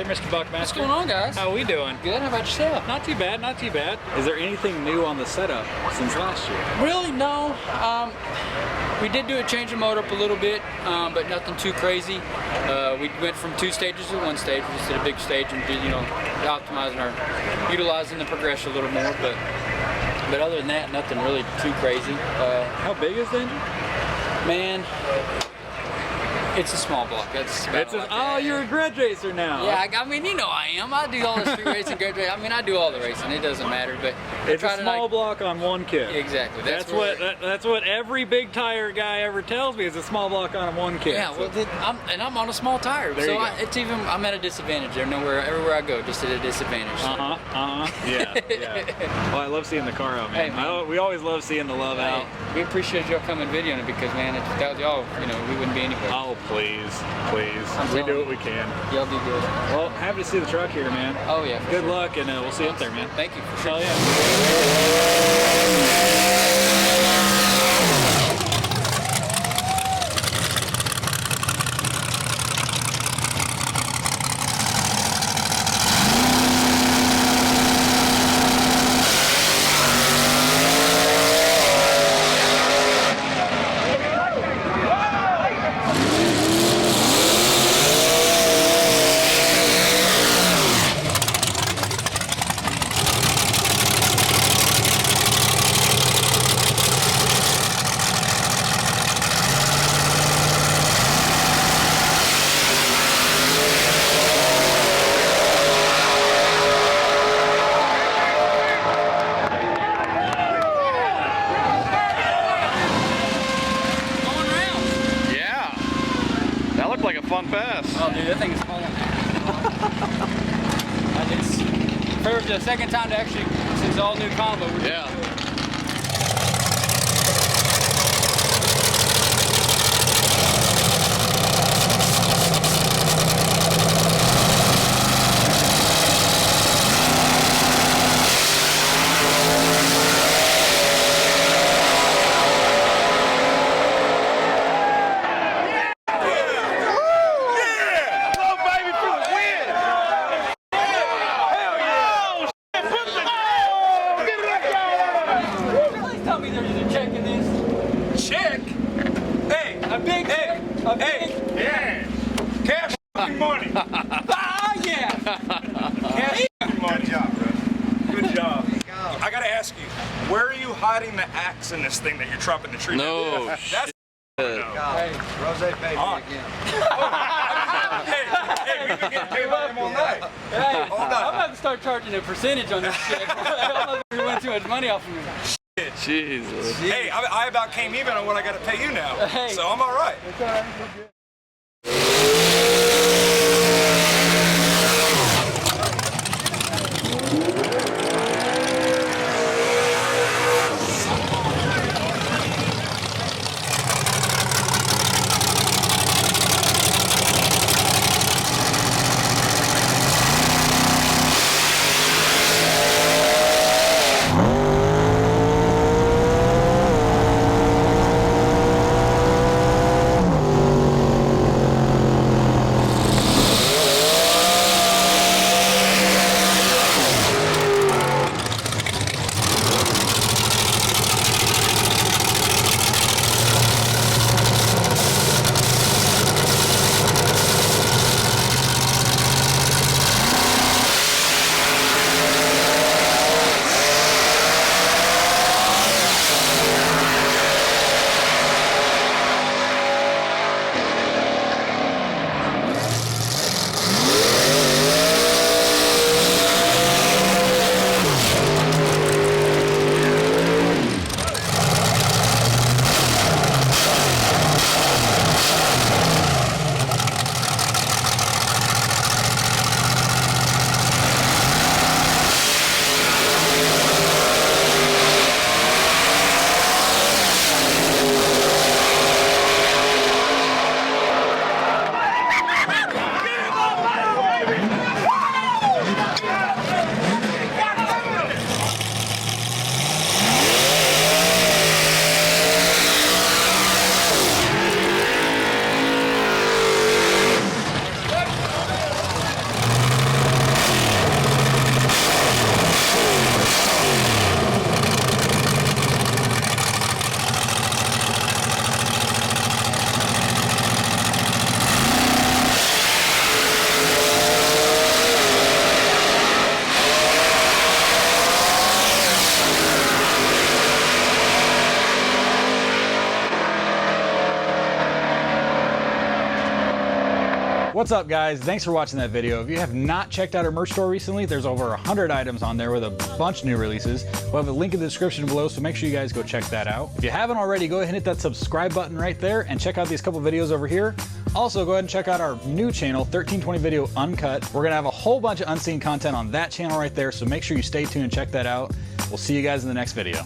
Mr. Buckmaster. What's going on, guys? How are we doing? Good. How about yourself? Not too bad, not too bad. Is there anything new on the setup since last year? Really, no. We did do a change of motor up a little bit, but nothing too crazy. We went from 2 stages to 1 stage. We just did a big stage and did, optimizing utilizing the progression a little more. But other than that, nothing really too crazy. How big is the engine? Man, it's a small block. You're a grudge racer now. Yeah, I mean, I am. I do all the street racing, grudge racing. I mean, I do all the racing. It doesn't matter, but it's a small block on 1 kit. Exactly. That's what every big tire guy ever tells me is a small block on 1 kit. Yeah, well, I'm on a small tire, so I'm at a disadvantage there. Everywhere I go, just at a disadvantage. So. Yeah. Well, I love seeing the car out, man. Hey, we always love seeing the love out. We appreciate y'all coming videoing it because, man, without y'all, we wouldn't be anywhere. Oh, please. We do what we can. Y'all do good. Well, happy to see the truck here, man. Oh, yeah. Good luck, and we'll see you up there, man. Thank you. For sure. Hell yeah. Like a fun pass. Oh, dude, that thing is home. For the second time to actually, since all new combo. Yeah. Cash money. Yeah. Cash money. Good job, bro. Good job. I gotta ask you, where are you hiding the axe in this thing that you're chopping the tree? No. That's Hey, Rose paid me again. hey, we've been getting paid by him all night. Hey, I'm about to start charging a percentage on this shit. I don't win too much money off of me. Jesus. Hey, I about came even on what I gotta pay you now. Hey. So I'm all right. It's all right. We're good. What's up, guys? Thanks for watching that video. If you have not checked out our merch store recently, there's over 100 items on there with a bunch of new releases. We'll have a link in the description below, so make sure you guys go check that out. If you haven't already, go ahead and hit that subscribe button right there and check out these couple videos over here. Also, go ahead and check out our new channel, 1320 Video Uncut. We're gonna have a whole bunch of unseen content on that channel right there, so make sure you stay tuned and check that out. We'll see you guys in the next video.